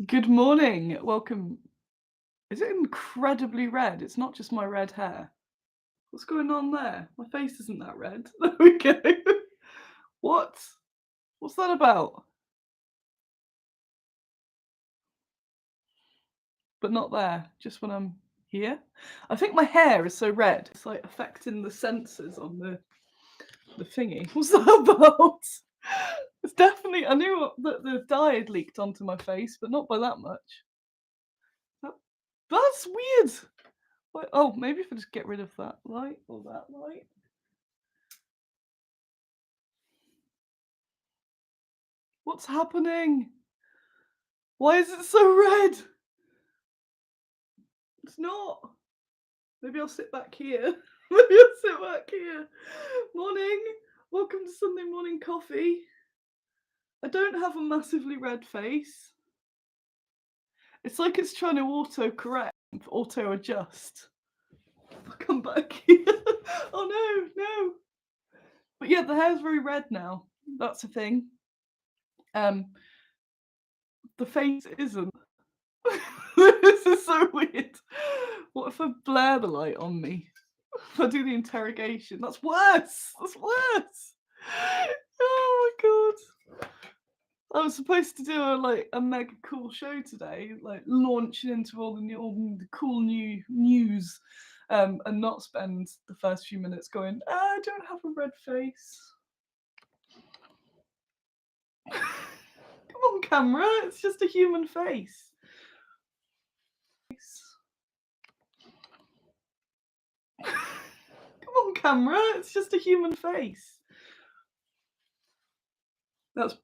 Good morning. Welcome. Is it incredibly red? It's not just my red hair. What's going on there? My face isn't that red. There we go. What? What's that about? But not there, just when I'm here. I think my hair is so red, it's like affecting the sensors on the thingy. What's that about? It's definitely, I knew that the dye had leaked onto my face, but not by that much. That- That's weird. Oh, maybe if I just get rid of that light or that light. What's happening? Why is it so red? It's not. Maybe I'll sit back here. Maybe I'll sit back here. Morning. Welcome to Sunday morning coffee. I don't have a massively red face. It's like it's trying to auto-correct, auto-adjust. I'll come back here. Oh no. But yeah, the hair's very red now. That's a thing. Um, the face isn't. This is so weird. What if I blare the light on me? If I do the interrogation, that's worse. That's worse. Oh my god. I was supposed to do a mega cool show today, like launching into all the cool new news, and not spend the first few minutes going, I don't have a red face. Come on, camera, it's just a human face. Come on, camera, it's just a human face. That's.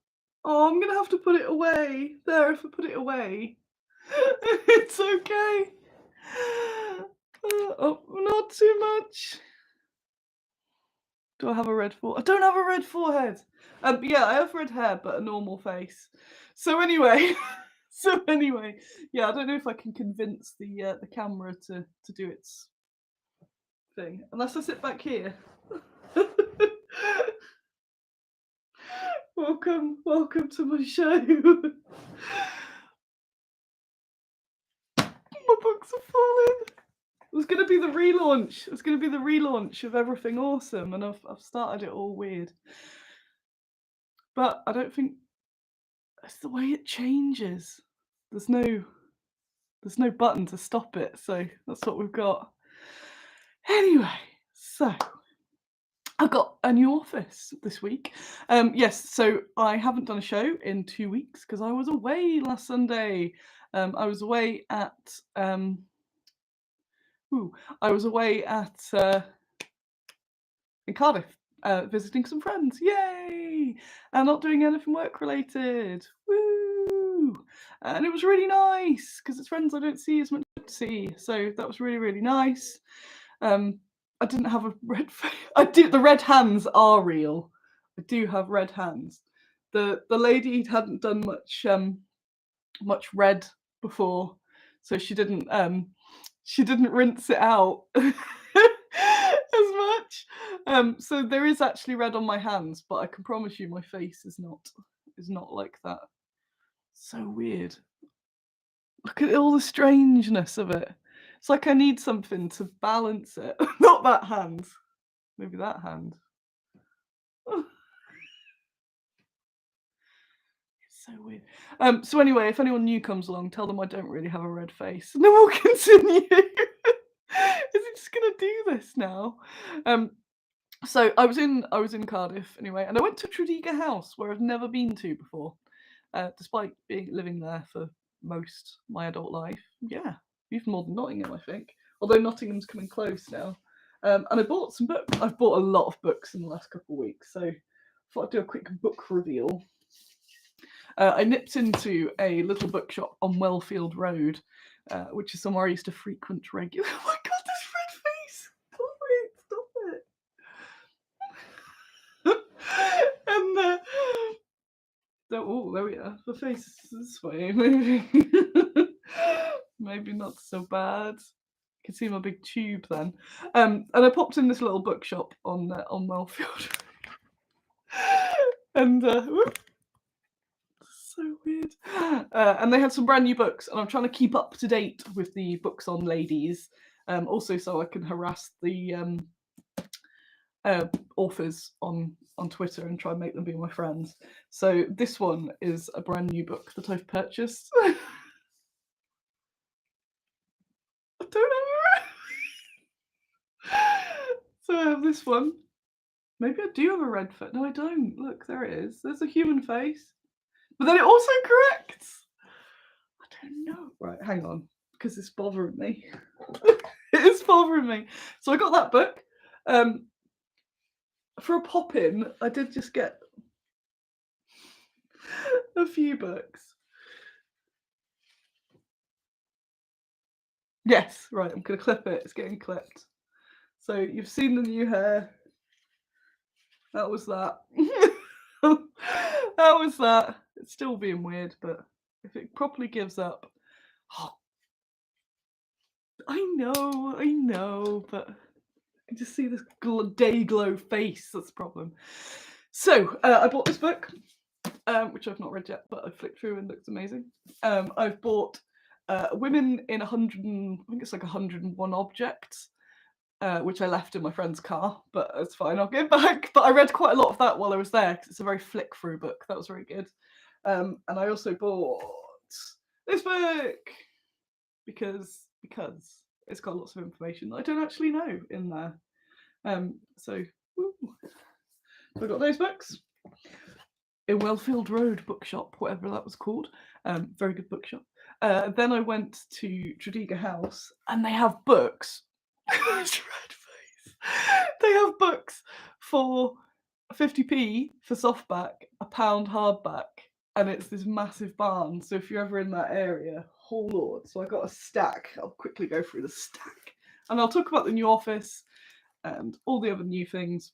Oh, I'm gonna have to put it away. There, if I put it away, it's okay. Oh, not too much. Do I have a red forehead? I don't have a red forehead. Yeah, I have red hair, but a normal face. So anyway, yeah, I don't know if I can convince the camera to do its thing unless I sit back here. Welcome to my show. My books are falling. It was going to be the relaunch. It was going to be the relaunch of Everything Awesome, and I've started it all weird. But I don't think it's the way it changes. There's no button to stop it, so that's what we've got. Anyway, so I got a new office this week. Yes, so I haven't done a show in 2 weeks because I was away last Sunday. I was away at in Cardiff, visiting some friends. Yay! And not doing anything work related. Woo! And it was really nice because it's friends I don't see as much to see. So that was really, really nice. I didn't have a red face. I do. The red hands are real. I do have red hands. The lady hadn't done much red before, so she didn't rinse it out as much. So there is actually red on my hands, but I can promise you my face is not like that. So weird. Look at all the strangeness of it. It's like I need something to balance it. Not that hand. Maybe that hand. It's so weird. So anyway, if anyone new comes along, tell them I don't really have a red face. And then we'll continue. Is he just gonna do this now? So I was in Cardiff anyway, and I went to Tredegar House where I've never been to before, despite living there for most my adult life. Yeah, even more than Nottingham, I think. Although Nottingham's coming close now. And I bought some books. I've bought a lot of books in the last couple of weeks, so I thought I'd do a quick book reveal. I nipped into a little bookshop on Wellfield Road, which is somewhere I used to frequent regularly. Oh my god, this red face! Stop it! And oh, there we are. The face is this way, maybe. Maybe not so bad. You can see my big tube then. And I popped in this little bookshop on Wellfield. And so weird. And they had some brand new books, and I'm trying to keep up to date with the books on ladies, also so I can harass the authors on Twitter and try and make them be my friends. So this one is a brand new book that I've purchased. I don't know. So I have this one. Maybe I do have a red foot. No, I don't. Look, there it is. There's a human face. But then it also corrects. I don't know. Right, hang on. Because it's bothering me. It is bothering me. So I got that book. For a pop-in, I did just get a few books. Yes, right, I'm going to clip it. It's getting clipped. So you've seen the new hair. That was that. That was that. It's still being weird, but if it properly gives up... Oh, I know, but I just see this day glow face. That's the problem. So I bought this book, which I've not read yet, but I flicked through and looks amazing. I've bought Women in 100, I think it's like 101 Objects, which I left in my friend's car, but it's fine, I'll get back. But I read quite a lot of that while I was there because it's a very flick through book. That was very good. And I also bought this book because it's got lots of information that I don't actually know in there. So I got those books in Wellfield Road bookshop, whatever that was called. Very good bookshop. Then I went to Tredegar House, and they have books. Red face. They have books for 50p for softback, £1 hardback, and it's this massive barn. So if you're ever in that area, oh lord. So I got a stack. I'll quickly go through the stack, and I'll talk about the new office and all the other new things.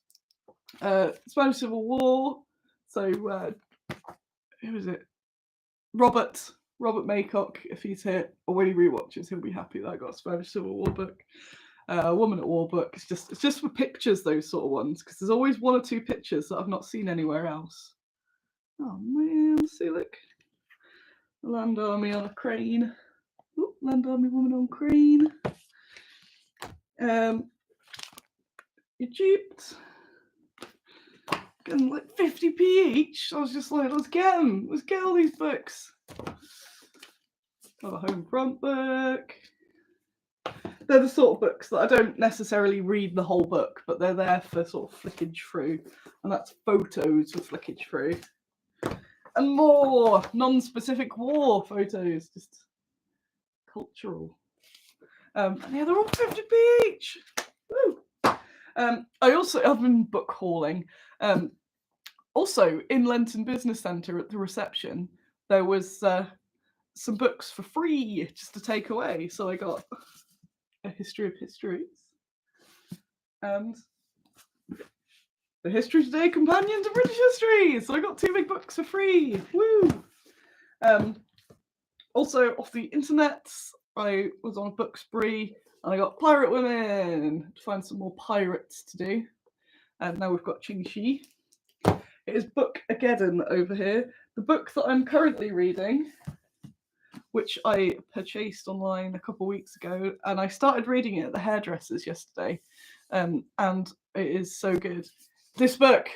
Spanish Civil War. So who is it? Robert Maycock, if he's here, or when he rewatches, he'll be happy that I got a Spanish Civil War book. A Woman at War book. It's just for pictures, those sort of ones, because there's always one or two pictures that I've not seen anywhere else. Oh man, see, look. Land Army on a crane. Ooh, Land Army woman on crane. Egypt. Getting like 50p each. I was just like, let's get them. Let's get all these books. Got a home front book. They're the sort of books that I don't necessarily read the whole book, but they're there for sort of flickage through. And that's photos for flickage through. And more non-specific war photos, just cultural. And yeah, they're all 50p each. Woo! I also have been book hauling. Also, in Lenton Business Centre at the reception, there was some books for free just to take away. So I got A History of Histories and The History Today Companion to British History. So I got 2 big books for free. Woo! Also, off the internet, I was on a book spree and I got Pirate Women to find some more pirates to do. And now we've got Qingxi. It is Book-ageddon over here. The book that I'm currently reading, which I purchased online a couple of weeks ago, and I started reading it at the hairdressers yesterday, and it is so good. This book,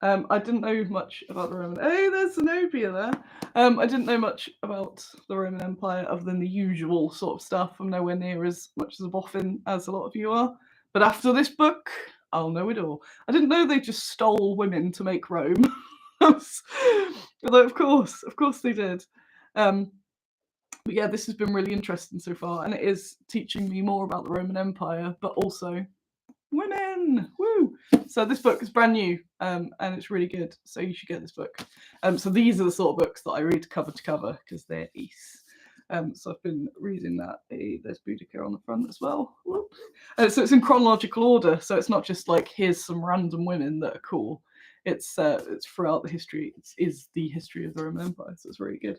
I didn't know much about the Roman... Hey, there's Zenobia there. I didn't know much about the Roman Empire other than the usual sort of stuff. I'm nowhere near as much as a boffin as a lot of you are. But after this book, I'll know it all. I didn't know they just stole women to make Rome. Although, of course they did. But yeah, this has been really interesting so far, and it is teaching me more about the Roman Empire, but also women. Woo! So this book is brand new, and it's really good. So you should get this book. So these are the sort of books that I read cover to cover because they're ace. So I've been reading that. There's Boudica on the front as well. So it's in chronological order. So it's not just like here's some random women that are cool. It's throughout the history. It is the history of the Roman Empire. So it's really good.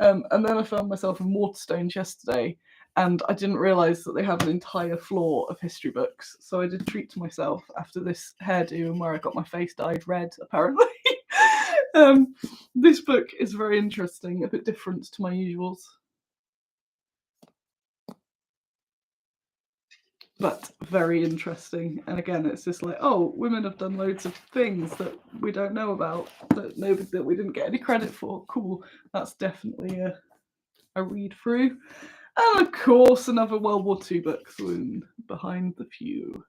And then I found myself in Waterstones yesterday, and I didn't realise that they have an entire floor of history books. So I did treat to myself after this hairdo and where I got my face dyed red, apparently. This book is very interesting, a bit different to my usuals. But very interesting. And again, it's just like, oh, women have done loads of things that we don't know about, that we didn't get any credit for. Cool. That's definitely a read through. And of course, another World War II book behind the few.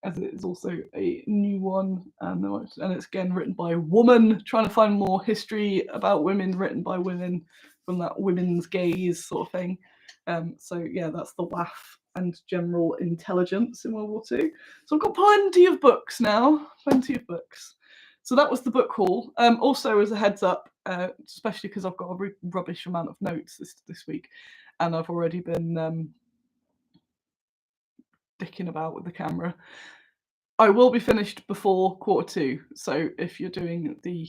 As it is also a new one, and it's again written by a woman, trying to find more history about women written by women from that women's gaze sort of thing. So yeah, that's the WAF and general intelligence in World War II. So I've got plenty of books now, plenty of books. So that was the book haul. Also, as a heads up, especially because I've got a rubbish amount of notes this week, and I've already been dicking about with the camera. I will be finished before 2:15. So if you're doing the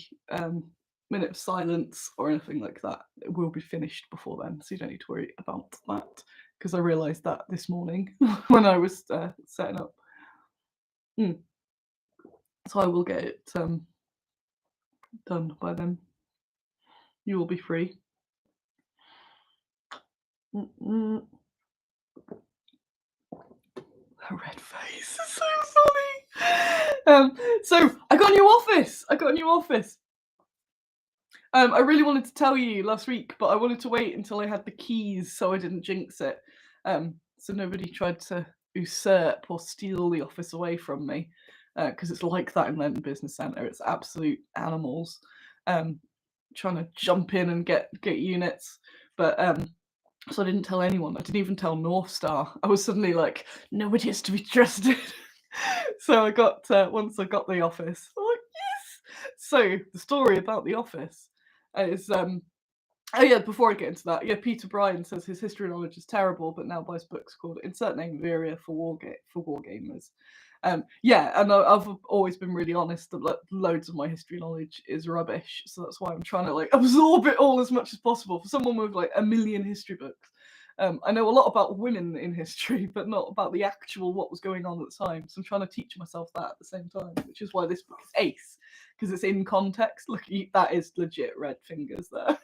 minute of silence or anything like that, it will be finished before then. So you don't need to worry about that, because I realised that this morning when I was setting up. So I will get it done by then. You will be free. Her red face is so funny. So I got a new office. I really wanted to tell you last week, but I wanted to wait until I had the keys so I didn't jinx it. So nobody tried to usurp or steal the office away from me, because it's like that in London Business Centre. It's absolute animals trying to jump in and get units. But so I didn't tell anyone. I didn't even tell North Star. I was suddenly like, nobody is to be trusted. So I got once I got the office, I'm like, yes. So the story about the office is oh yeah, before I get into that, yeah, Peter Bryan says his history knowledge is terrible, but now buys books called Insert Name Varia for Wargamers. Yeah, and I've always been really honest that loads of my history knowledge is rubbish, so that's why I'm trying to like absorb it all as much as possible. For someone with like 1 million history books, I know a lot about women in history, but not about the actual what was going on at the time. So I'm trying to teach myself that at the same time, which is why this book is ace, because it's in context. Look, that is legit red fingers there.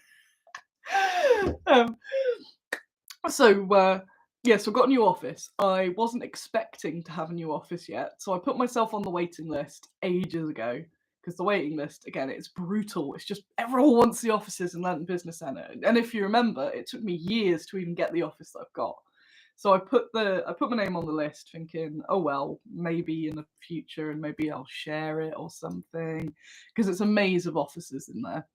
So yes, I've got a new office. I wasn't expecting to have a new office yet, so I put myself on the waiting list ages ago, because the waiting list, again, it's brutal. It's just everyone wants the offices in London Business Centre, and if you remember, it took me years to even get the office that I've got. So I put my name on the list, thinking, oh well, maybe in the future, and maybe I'll share it or something, because it's a maze of offices in there.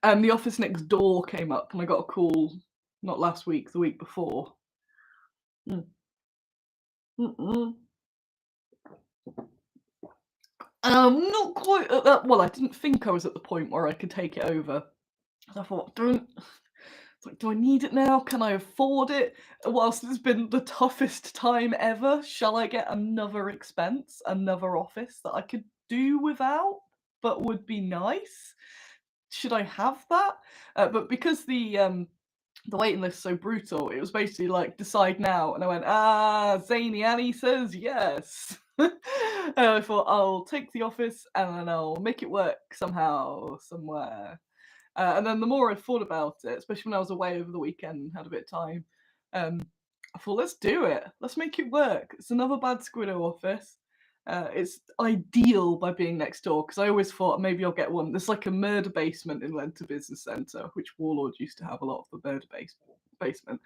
And the office next door came up, and I got a call, not last week, the week before. And I'm not quite at that. Well, I didn't think I was at the point where I could take it over. I thought, do I need it now? Can I afford it? Whilst it's been the toughest time ever, shall I get another expense, another office that I could do without, but would be nice? Should I have that? But because the waiting list is so brutal, it was basically like, decide now. And I went, Zany Annie says yes. And I thought, I'll take the office and then I'll make it work somehow, somewhere. And then the more I thought about it, especially when I was away over the weekend and had a bit of time, I thought, let's do it. Let's make it work. It's another bad Squiddo office. It's ideal by being next door, because I always thought maybe I'll get one. There's like a murder basement in Lenter Business Centre, which Warlord used to have a lot of the murder basement.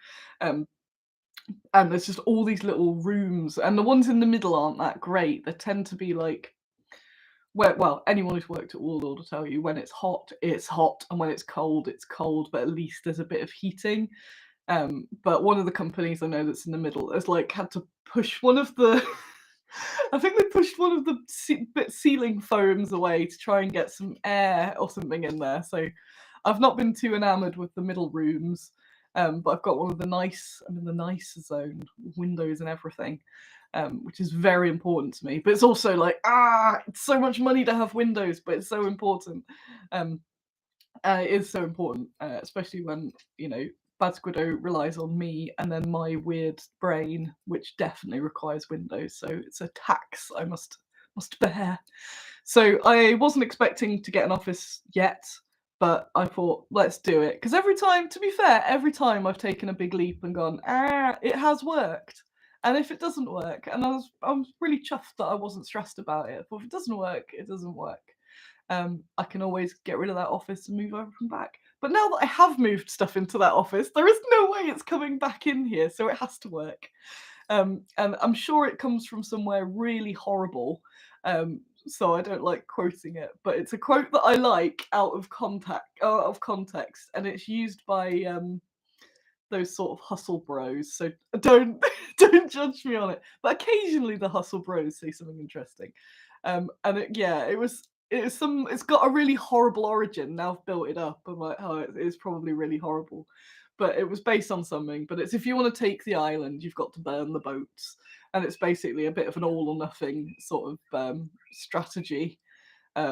And there's just all these little rooms, and the ones in the middle aren't that great. They tend to be like, well, anyone who's worked at Warlord will tell you, when it's hot, and when it's cold, but at least there's a bit of heating. But one of the companies I know that's in the middle has like had to push one of the I think they pushed one of the ceiling foams away to try and get some air or something in there. So I've not been too enamoured with the middle rooms, but I've got one of I'm in the nice zone, windows and everything, which is very important to me. But it's also like, it's so much money to have windows, but it's so important. It is so important, especially when, Bad Squiddo relies on me and then my weird brain, which definitely requires windows. So it's a tax I must must bear. So I wasn't expecting to get an office yet, but I thought, let's do it. Because every time, to be fair, every time I've taken a big leap and gone, it has worked. And if it doesn't work, and I was really chuffed that I wasn't stressed about it. But if it doesn't work, it doesn't work. I can always get rid of that office and move everything back. But now that I have moved stuff into that office, there is no way it's coming back in here, so it has to work. And I'm sure it comes from somewhere really horrible. So I don't like quoting it, but it's a quote that I like out of context, and it's used by those sort of hustle bros. So don't don't judge me on it. But occasionally the hustle bros say something interesting. And it's got a really horrible origin. Now I've built it up. I'm like, oh, it is probably really horrible. But it was based on something. But it's if you want to take the island, you've got to burn the boats. And it's basically a bit of an all or nothing sort of strategy,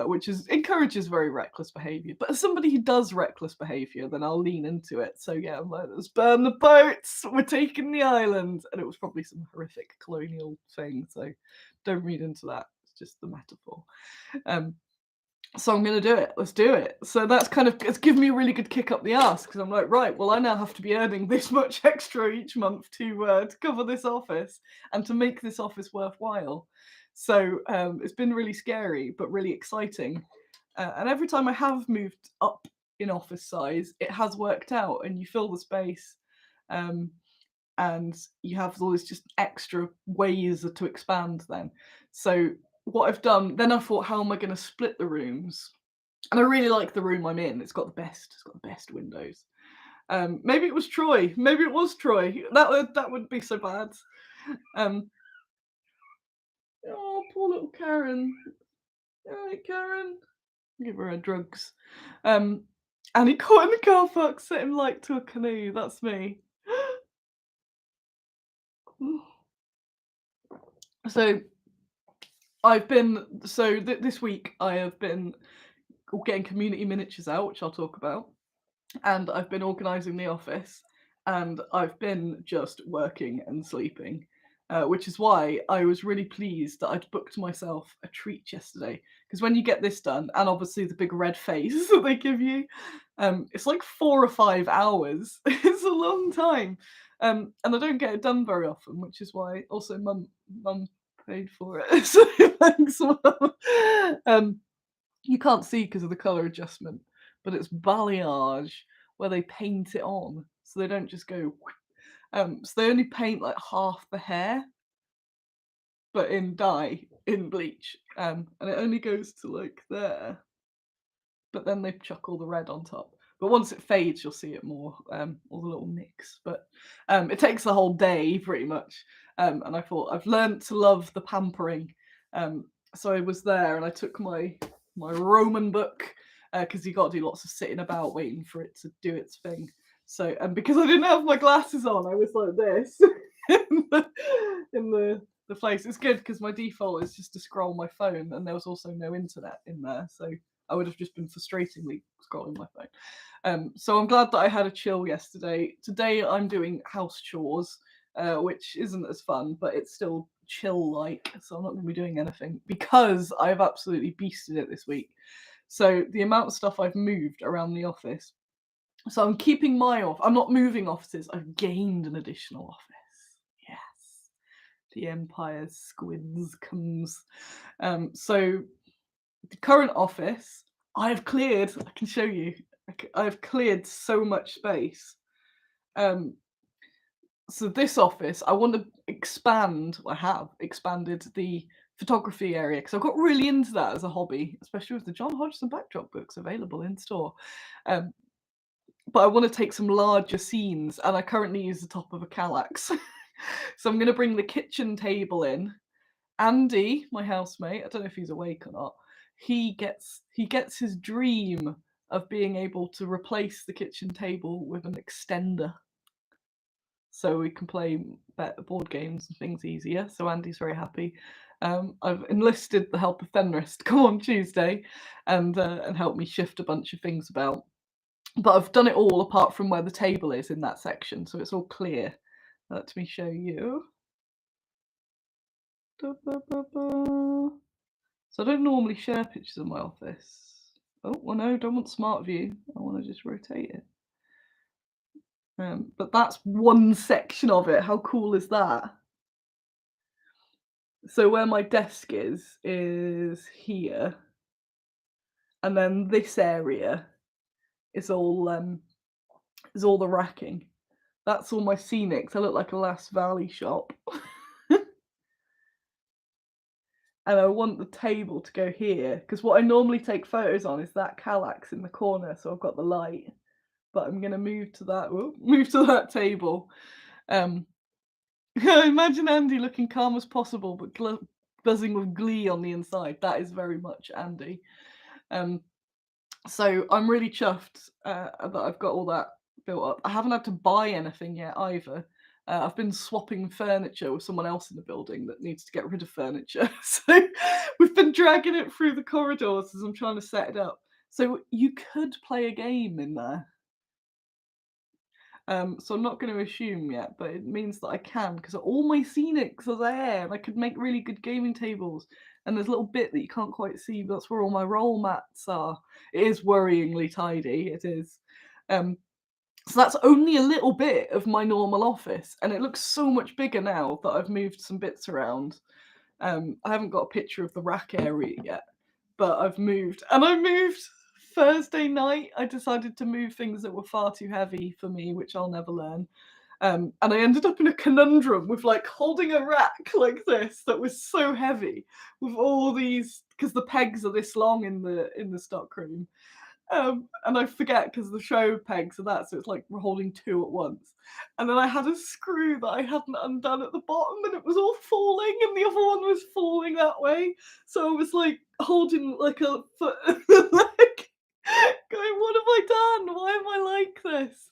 which encourages very reckless behaviour. But as somebody who does reckless behaviour, then I'll lean into it. So yeah, I'm like, let's burn the boats. We're taking the island, and it was probably some horrific colonial thing. So don't read into that. It's just the metaphor. So I'm going to do it. Let's do it. So it's given me a really good kick up the arse because I'm like, right, well, I now have to be earning this much extra each month to cover this office and to make this office worthwhile. So it's been really scary, but really exciting. And every time I have moved up in office size, it has worked out, and you fill the space. And you have all this just extra ways to expand then. So what I've done, then I thought, how am I going to split the rooms? And I really like the room I'm in. It's got the best windows. Maybe it was Troy. Maybe it was Troy. That would be so bad. Oh, poor little Karen. All right, Karen. Give her drugs. And he caught in the car park, set him light to a canoe. That's me. So this week I have been getting community miniatures out, which I'll talk about, and I've been organising the office, and I've been just working and sleeping, which is why I was really pleased that I'd booked myself a treat yesterday. Because when you get this done, and obviously the big red face that they give you, it's like 4 or 5 hours. It's a long time, and I don't get it done very often, which is why also mum paid for it. So thanks, mum. You can't see because of the colour adjustment, but it's balayage where they paint it on, so they don't just go. So they only paint like half the hair, but in dye, in bleach, and it only goes to like there. But then they chuck all the red on top. But once it fades, you'll see it more, all the little nicks. But it takes the whole day pretty much. And I thought I've learned to love the pampering. So I was there and I took my Roman book because you got to do lots of sitting about waiting for it to do its thing. So and because I didn't have my glasses on, I was like this in the place. It's good because my default is just to scroll my phone, and there was also no internet in there, so I would have just been frustratingly scrolling my phone. So I'm glad that I had a chill yesterday. Today I'm doing house chores, which isn't as fun, but it's still chill-like. So I'm not going to be doing anything because I've absolutely beasted it this week. So the amount of stuff I've moved around the office. So I'm keeping my off. I'm not moving offices. I've gained an additional office. Yes, the Empire's squids comes. So the current office I've cleared. I can show you. I've cleared so much space. So this office, I want to expand. I have expanded the photography area because I've got really into that as a hobby, especially with the John Hodgson backdrop books available in store. But I want to take some larger scenes, and I currently use the top of a Kallax. So I'm going to bring the kitchen table in. Andy, my housemate, I don't know if he's awake or not, he gets his dream of being able to replace the kitchen table with an extender, so we can play better board games and things easier. So Andy's very happy. I've enlisted the help of Fenris to come on Tuesday and help me shift a bunch of things about. But I've done it all apart from where the table is in that section, so it's all clear. Let me show you. So I don't normally share pictures of my office. Oh, well, no, don't want smart view. I want to just rotate it. But that's one section of it. How cool is that? So where my desk is here, and then this area is all the racking. That's all my scenics. I look like a Last Valley shop. And I want the table to go here because what I normally take photos on is that Kallax in the corner. So I've got the light, but I'm gonna move to that. Move to that table. Um, imagine Andy looking calm as possible, but buzzing with glee on the inside. That is very much Andy. So I'm really chuffed that I've got all that built up. I haven't had to buy anything yet either. I've been swapping furniture with someone else in the building that needs to get rid of furniture. So we've been dragging it through the corridors as I'm trying to set it up. So you could play a game in there. So I'm not going to assume yet, but it means that I can because all my scenics are there and I could make really good gaming tables. And there's a little bit that you can't quite see, but that's where all my roll mats are. It is worryingly tidy, it is. So that's only a little bit of my normal office, and it looks so much bigger now that I've moved some bits around. I haven't got a picture of the rack area yet, but I've moved. And I moved Thursday night. I decided to move things that were far too heavy for me, which I'll never learn. And I ended up in a conundrum with like holding a rack like this that was so heavy with all these because the pegs are this long in the stock room. And I forget because the show pegs are that, so it's like we're holding two at once. And then I had a screw that I hadn't undone at the bottom, and it was all falling, and the other one was falling that way. So I was like holding like a foot of the leg, going, "What have I done? Why am I like this?"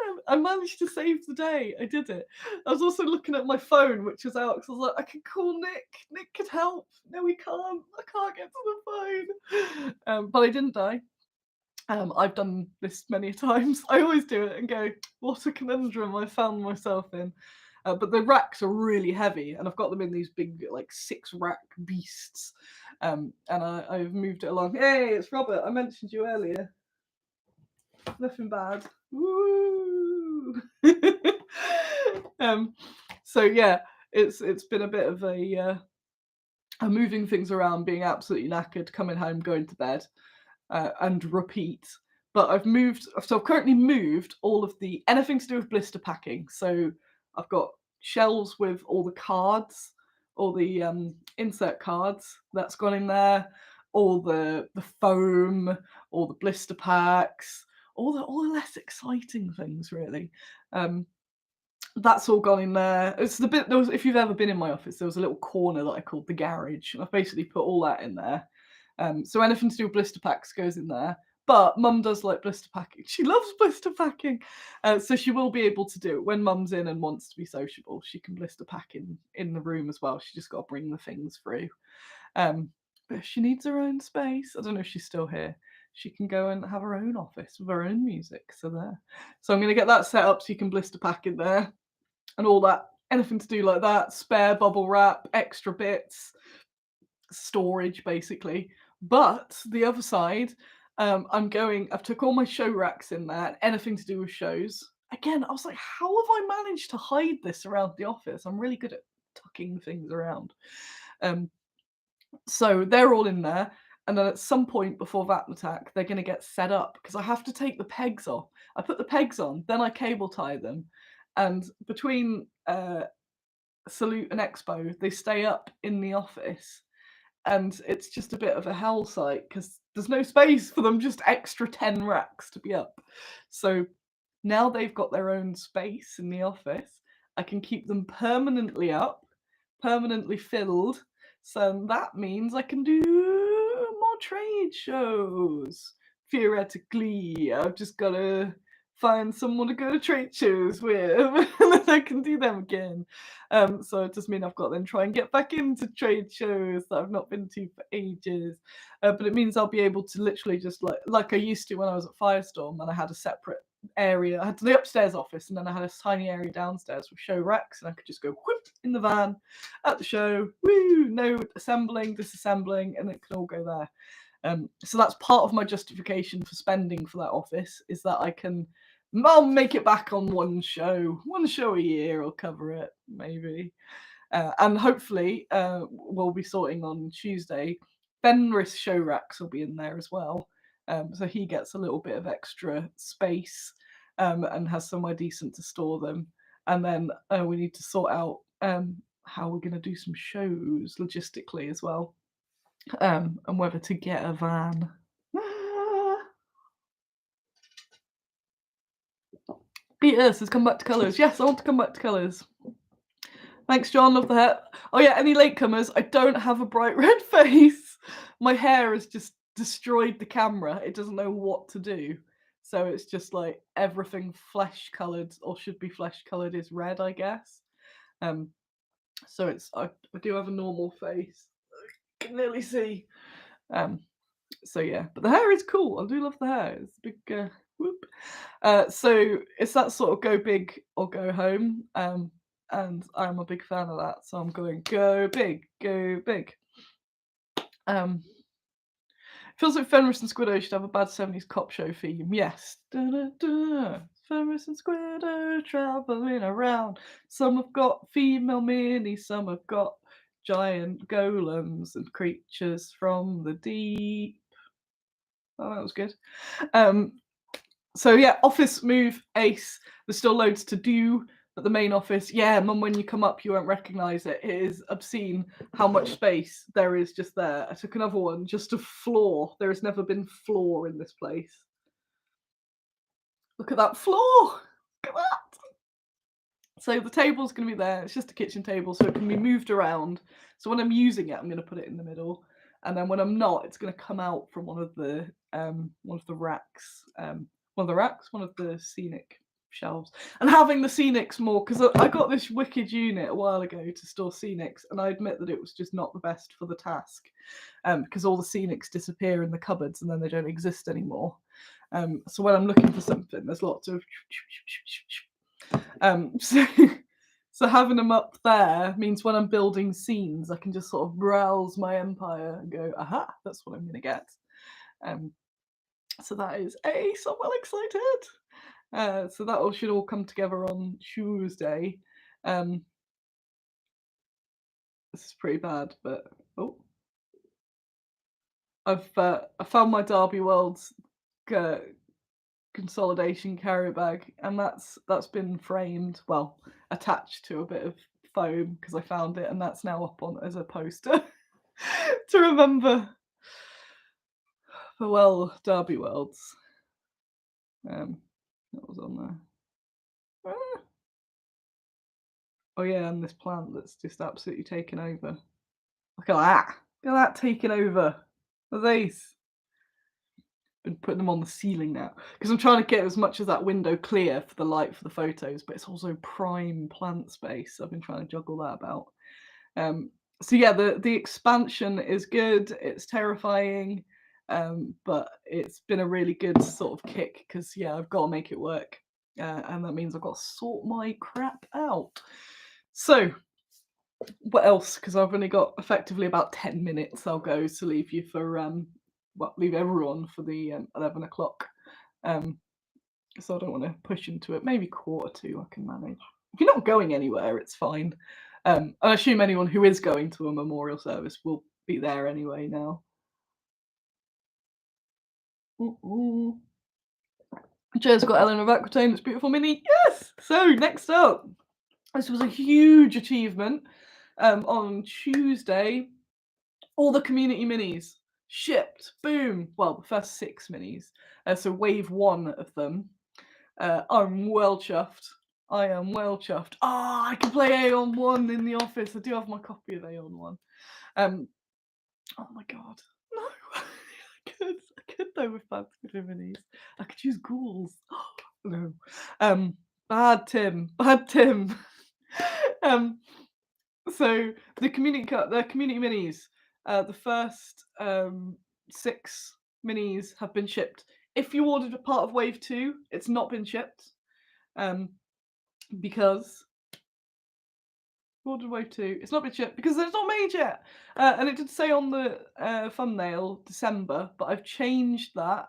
And I managed to save the day. I did it. I was also looking at my phone, which was out, because I was like, "I can call Nick. Nick could help." No, he can't. I can't get to the phone. But I didn't die. I've done this many times. I always do it and go, what a conundrum I found myself in. But the racks are really heavy, and I've got them in these big, like 6-rack beasts. And I've moved it along. Hey, it's Robert. I mentioned you earlier. Nothing bad. Woo! So yeah, it's been a bit of a moving things around, being absolutely knackered, coming home, going to bed. And repeat. But I've currently moved all of the anything to do with blister packing. So I've got shelves with all the cards, all the insert cards that's gone in there, all the foam, all the blister packs, all the less exciting things really. That's all gone in there. It's the bit if you've ever been in my office, there was a little corner that I called the garage, and I've basically put all that in there. So anything to do with blister packs goes in there. But Mum does like blister packing. She loves blister packing. So she will be able to do it when Mum's in and wants to be sociable. She can blister pack in the room as well. She just got to bring the things through. But if she needs her own space, I don't know if she's still here, she can go and have her own office with her own music. So I'm going to get that set up so you can blister pack in there and all that. Anything to do like that, spare bubble wrap, extra bits, storage basically. But the other side, I've took all my show racks in there, anything to do with shows. Again, I was like, how have I managed to hide this around the office? I'm really good at tucking things around. So they're all in there. And then at some point before that attack, they're going to get set up because I have to take the pegs off. I put the pegs on, then I cable tie them. And between Salute and Expo, they stay up in the office. And it's just a bit of a hell site because there's no space for them, just extra 10 racks to be up. So now they've got their own space in the office. I can keep them permanently up, permanently filled. So that means I can do more trade shows. Theoretically, I've just got to find someone to go to trade shows with, and then I can do them again. So it does mean I've got to then try and get back into trade shows that I've not been to for ages. But it means I'll be able to literally just like I used to when I was at Firestorm, and I had a separate area. I had the upstairs office, and then I had a tiny area downstairs with show racks, and I could just go whoop in the van at the show. Woo! No assembling, disassembling, and it can all go there. So that's part of my justification for spending for that office, is that I'll make it back on one show a year, I'll cover it, maybe. And hopefully, we'll be sorting on Tuesday. Fenris show racks will be in there as well. So he gets a little bit of extra space and has somewhere decent to store them. And then we need to sort out how we're going to do some shows logistically as well. And whether to get a van. Peter says, come back to colours. Yes, I want to come back to colours. Thanks, John. Love the hair. Oh, yeah, any latecomers? I don't have a bright red face. My hair has just destroyed the camera. It doesn't know what to do. So it's just like everything flesh-coloured, or should be flesh-coloured, is red, I guess. So I do have a normal face. I can nearly see. So yeah, but the hair is cool. I do love the hair. It's a big whoop. So it's that sort of go big or go home. And I'm a big fan of that. So I'm going go big, go big. Feels like Fenris and Squiddo should have a bad 70s cop show theme. Yes. Da-da-da. Fenris and Squiddo traveling around. Some have got female minis, some have got giant golems and creatures from the deep. Oh, that was good. So yeah, office move, ace. There's still loads to do at the main office. Yeah, Mum, when you come up, you won't recognise it. It is obscene how much space there is just there. I took another one, just a floor. There has never been floor in this place. Look at that floor. Look at that. So the table's going to be there. It's just a kitchen table, so it can be moved around. So when I'm using it, I'm going to put it in the middle. And then when I'm not, it's going to come out from one of the racks. One of the scenic shelves. And having the scenics more, because I got this wicked unit a while ago to store scenics, and I admit that it was just not the best for the task, because all the scenics disappear in the cupboards and then they don't exist anymore. So when I'm looking for something, there's lots of so having them up there means when I'm building scenes, I can just sort of browse my empire and go, aha, that's what I'm going to get. So that is ace. I'm well excited. So that should all come together on Tuesday. This is pretty bad, but I found my Derby Worlds consolidation carry bag, and that's been framed, well, attached to a bit of foam because I found it, and that's now up on as a poster to remember the Derby Worlds. That was on there. Oh yeah, and this plant that's just absolutely taken over. Look at that. Look at that taking over. Are these? Been putting them on the ceiling now because I'm trying to get as much of that window clear for the light for the photos, but it's also prime plant space. So I've been trying to juggle that about. So yeah, the expansion is good. It's terrifying, but it's been a really good sort of kick because yeah, I've got to make it work, and that means I've got to sort my crap out. So what else? Because I've only got effectively about 10 minutes. I'll go to leave you for leave everyone for the 11 o'clock. So I don't want to push into it. Maybe 1:45 I can manage. If you're not going anywhere, it's fine. I assume anyone who is going to a memorial service will be there anyway now. Joe's got Ellen of Aquitaine. It's beautiful mini. Yes! So next up, this was a huge achievement. On Tuesday, all the community minis shipped. Boom. Well, the first 6 minis. So wave 1 of them. I'm well chuffed. I am well chuffed. I can play Aeon 1 in the office. I do have my copy of Aeon 1. Oh my god. No. I could though with bad Squiddo minis. I could use ghouls. No. Bad Tim. So the community minis, the first 6 minis have been shipped if you ordered a part of Wave 2, it's not been shipped, because ordered Wave 2, it's not been shipped because it's not made yet. And it did say on the thumbnail December, but I've changed that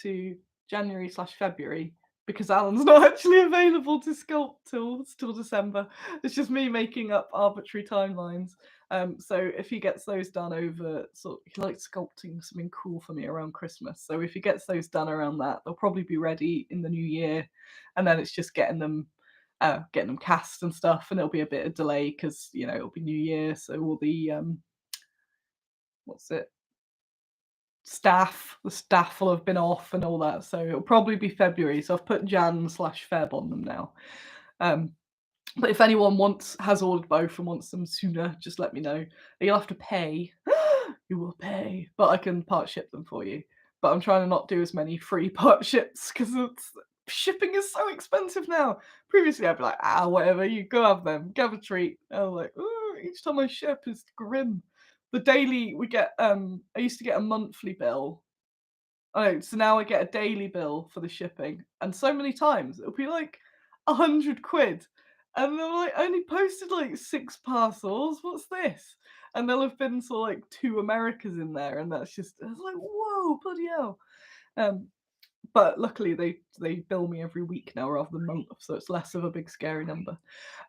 to January/February because Alan's not actually available to sculpt till December. It's just me making up arbitrary timelines. So if he gets those done over, he likes sculpting something cool for me around Christmas. So if he gets those done around that, they'll probably be ready in the new year, and then it's just getting them cast and stuff, and it'll be a bit of delay because it'll be New Year, so all the what's it the staff will have been off and all that, so it'll probably be February. So I've put Jan/Feb on them now. But if anyone has ordered both and wants them sooner, just let me know. You'll have to pay. You will pay, but I can part ship them for you. But I'm trying to not do as many free part ships because shipping is so expensive now. Previously, I'd be like, whatever, you go have them, have a treat. I was like, each time I ship is grim. The daily we get, I used to get a monthly bill. So now I get a daily bill for the shipping, and so many times it'll be like 100 quid, and they're like, I only posted like 6 parcels. What's this? And there'll have been like 2 Americas in there, and it's like, whoa, bloody hell. But luckily they bill me every week now rather than month, so it's less of a big scary number.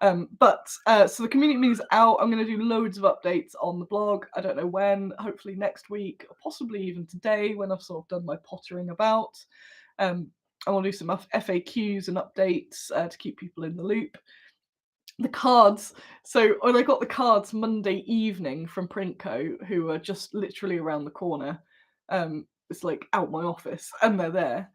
So the community meeting is out. I'm going to do loads of updates on the blog. I don't know when, hopefully next week, or possibly even today when I've sort of done my pottering about. I want to do some FAQs and updates to keep people in the loop. The cards. So when I got the cards Monday evening from Printco, who are just literally around the corner, it's like out my office, and they're there.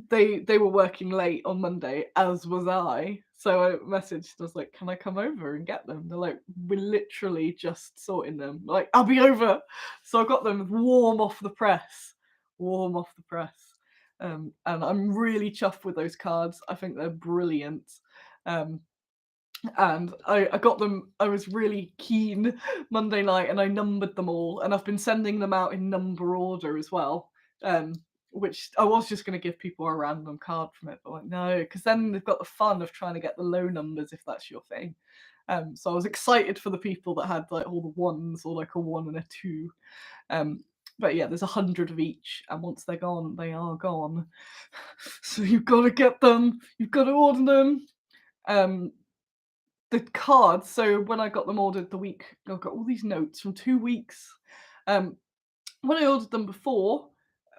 They were working late on Monday, as was I. So I messaged, I was like, can I come over and get them? They're like, we're literally just sorting them. Like, I'll be over. So I got them warm off the press. Warm off the press. And I'm really chuffed with those cards. I think they're brilliant. And I got them. I was really keen Monday night, and I numbered them all, and I've been sending them out in number order as well, which I was just going to give people a random card from it, but like, no, because then they've got the fun of trying to get the low numbers if that's your thing. So I was excited for the people that had like all the ones, or like a 1 and a 2. But yeah, there's 100 of each, and once they're gone, they are gone. So you've got to get them. You've got to order them. The cards, so when I got them ordered the week, I got all these notes from 2 weeks. When I ordered them before,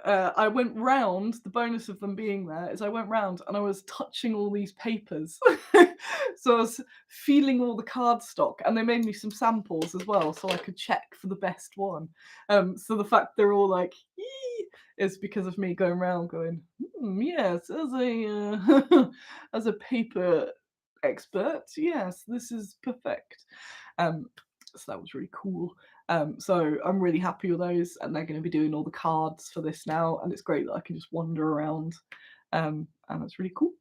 I went round, the bonus of them being there is I went round and I was touching all these papers. So I was feeling all the card stock, and they made me some samples as well so I could check for the best one. So the fact they're all like, ee, is because of me going around going, yes, as a paper expert, yes, this is perfect. So that was really cool. So I'm really happy with those, and they're going to be doing all the cards for this now, and it's great that I can just wander around, and that's really cool.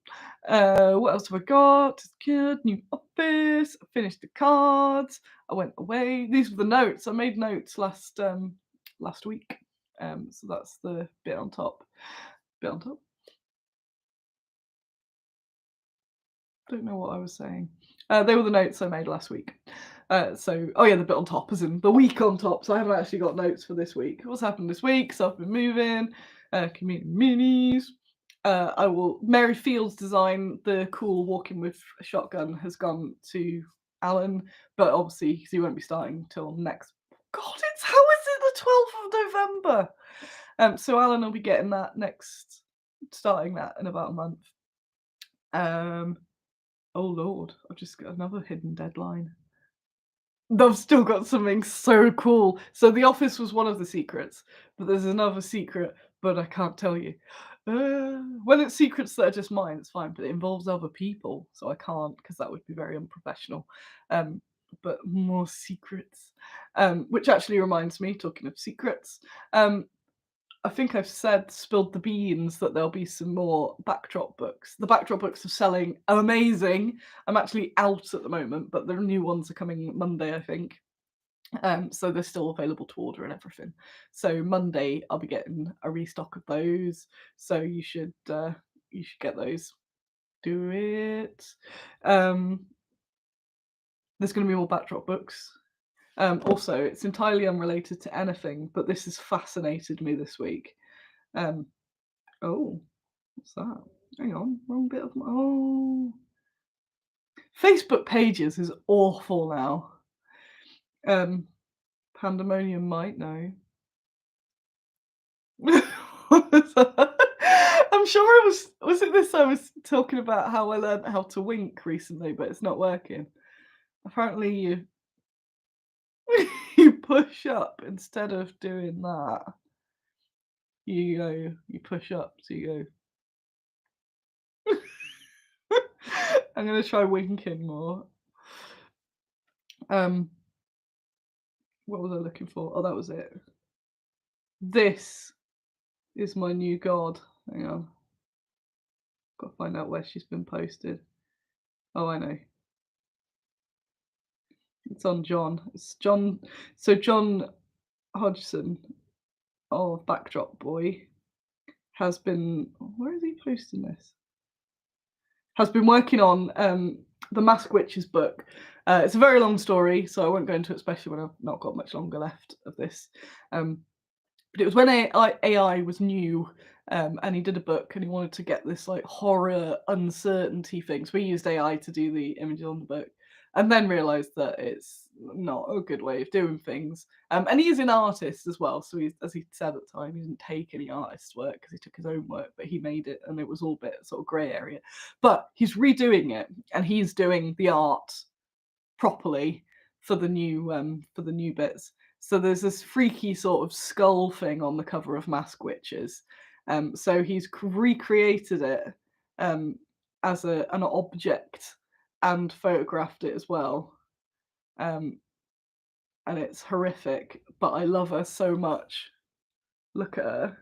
What else have I got? It's good. New office. I finished the cards. I went away. These were the notes. I made notes last week. So that's the bit on top. Don't know what I was saying. They were the notes I made last week. The bit on top, as in the week on top. So I haven't actually got notes for this week. What's happened this week? So I've been moving, community minis. Mary Field's design, the cool walking with a shotgun, has gone to Alan, but obviously he won't be starting till next. God, how is it the 12th of November? So Alan will be getting that starting that in about a month. Oh Lord, I've just got another hidden deadline. I've still got something so cool. So the office was one of the secrets, but there's another secret, but I can't tell you. When it's secrets that are just mine, it's fine, but it involves other people, so I can't, because that would be very unprofessional. But more secrets. Which actually reminds me, talking of secrets, I think I've spilled the beans that there'll be some more backdrop books. The backdrop books are selling amazing. I'm actually out at the moment, but the new ones are coming Monday, I think. So they're still available to order and everything. So Monday I'll be getting a restock of those. So you should get those. Do it. There's going to be more backdrop books. Also, it's entirely unrelated to anything, but this has fascinated me this week. Oh, what's that? Hang on, wrong bit of Facebook pages is awful now. Pandemonium might know. I'm sure it was it this I was talking about how I learned how to wink recently, but it's not working. Apparently you you push up instead of doing that. You push up, so you go. I'm gonna try winking more. What was I looking for? Oh, that was it. This is my new god. Hang on. Got to find out where she's been posted. Oh, I know. It's on John. It's John. So John Hodgson of Backdrop Boy has been. Where is he posting this? Has been working on the Mask Witches book. It's a very long story, so I won't go into it, especially when I've not got much longer left of this. But it was when AI was new, and he did a book, and he wanted to get this like horror uncertainty thing. So we used AI to do the images on the book, and then realised that it's not a good way of doing things. And he is an artist as well, so he's, as he said at the time, he didn't take any artist's work because he took his own work, but he made it, and it was all a bit sort of grey area. But he's redoing it, and he's doing the art properly for the new bits. So there's this freaky sort of skull thing on the cover of Mask Witches. So he's recreated it as an object and photographed it as well. And it's horrific, but I love her so much. Look at her.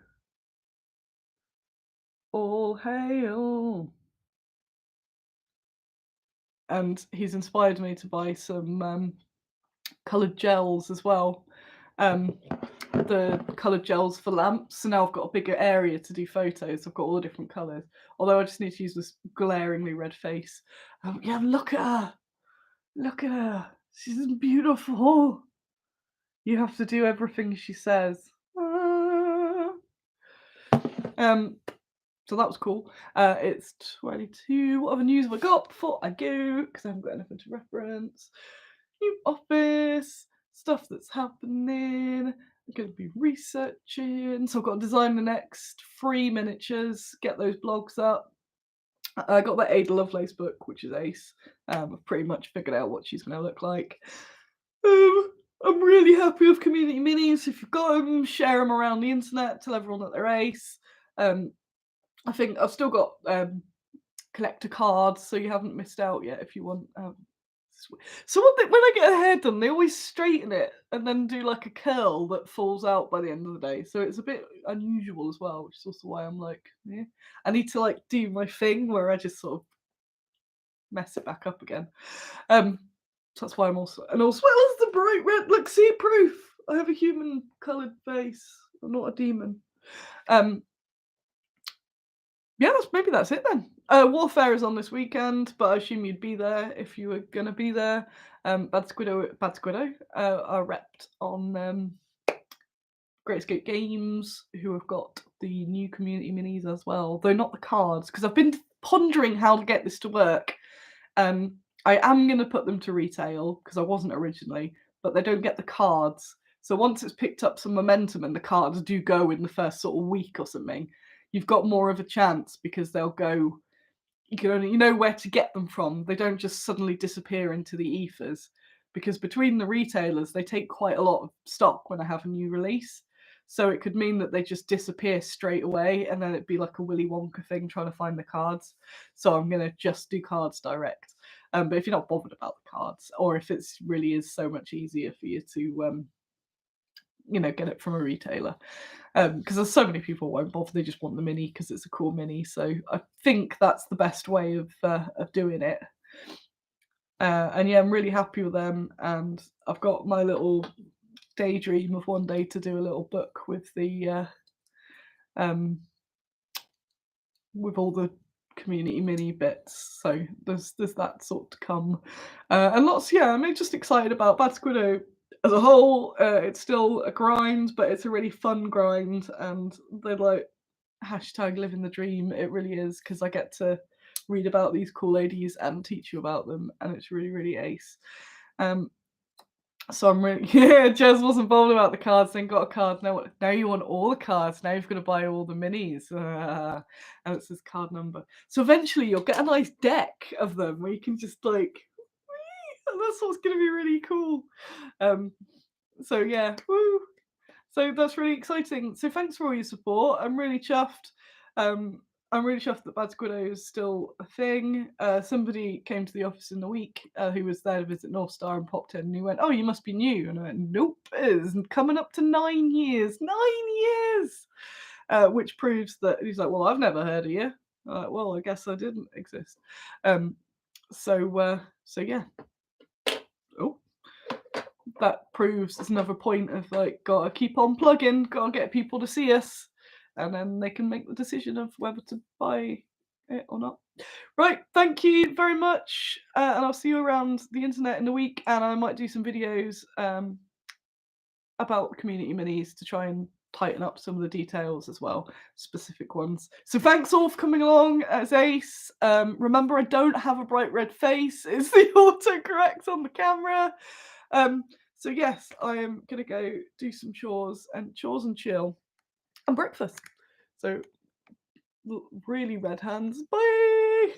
All hail. And he's inspired me to buy some coloured gels as well. The coloured gels for lamps. So now I've got a bigger area to do photos. I've got all the different colours. Although I just need to use this glaringly red face. Yeah, look at her. Look at her. She's beautiful. You have to do everything she says. So that was cool. It's 22. What other news have I got before I go? Because I haven't got anything to reference. New office, stuff that's happening. I'm going to be researching. So I've got to design the next 3 miniatures, get those blogs up. I got that Ada Lovelace book, which is ace. I've pretty much figured out what she's going to look like. I'm really happy with community minis. If you've got them, share them around the internet, tell everyone that they're ace. I think I've still got collector cards, so you haven't missed out yet if you want. So when I get a hair done, they always straighten it and then do like a curl that falls out by the end of the day. So it's a bit unusual as well, which is also why I'm like, yeah. I need to like do my thing where I just sort of mess it back up again. So that's why I'm also, and also, what else the bright red? Look, see proof. I have a human coloured face. I'm not a demon. Yeah, maybe that's it then. Warfare is on this weekend, but I assume you'd be there if you were going to be there. Bad Squiddo are repped on Great Escape Games, who have got the new community minis as well, though not the cards, because I've been pondering how to get this to work. I am going to put them to retail, because I wasn't originally, but they don't get the cards. So once it's picked up some momentum and the cards do go in the first sort of week or something, you've got more of a chance because they'll go, you know where to get them from. They don't just suddenly disappear into the ethers, because between the retailers, they take quite a lot of stock when I have a new release. So it could mean that they just disappear straight away, and then it'd be like a Willy Wonka thing trying to find the cards. So I'm going to just do cards direct. But if you're not bothered about the cards, or if it really is so much easier for you to get it from a retailer, because there's so many people who won't bother. They just want the mini because it's a cool mini. So I think that's the best way of doing it. And yeah, I'm really happy with them, and I've got my little daydream of one day to do a little book with the um with all the community mini bits. So there's that sort to come, and lots. Yeah, I'm just excited about Bad Squiddo as a whole. It's still a grind, but it's a really fun grind, and they're like hashtag living the dream. It really is, because I get to read about these cool ladies and teach you about them, and it's really really ace. Um, so I'm really yeah. Jez wasn't bothered about the cards. Then got a card. Now you want all the cards. Now you've got to buy all the minis. And it says card number. So eventually you'll get a nice deck of them where you can just like. And that's what's going to be really cool. So yeah, woo. So that's really exciting. So thanks for all your support. I'm really chuffed. I'm really chuffed that Bad Squiddo is still a thing. Somebody came to the office in the week who was there to visit North Star and popped in, and he went, "Oh, you must be new." And I went, "Nope, it is coming up to 9 years. 9 years!" Which proves that he's like, "Well, I've never heard of you." Well, I guess I didn't exist. So yeah. Oh, that proves it's another point of like, gotta keep on plugging, gotta get people to see us, and then they can make the decision of whether to buy it or not. Right, thank you very much, and I'll see you around the internet in the week, and I might do some videos about community minis to try and tighten up some of the details as well, specific ones. So thanks all for coming along as Ace. Remember, I don't have a bright red face. It's the autocorrect on the camera. So yes, I am gonna go do some chores and chill and breakfast. So really red hands. Bye.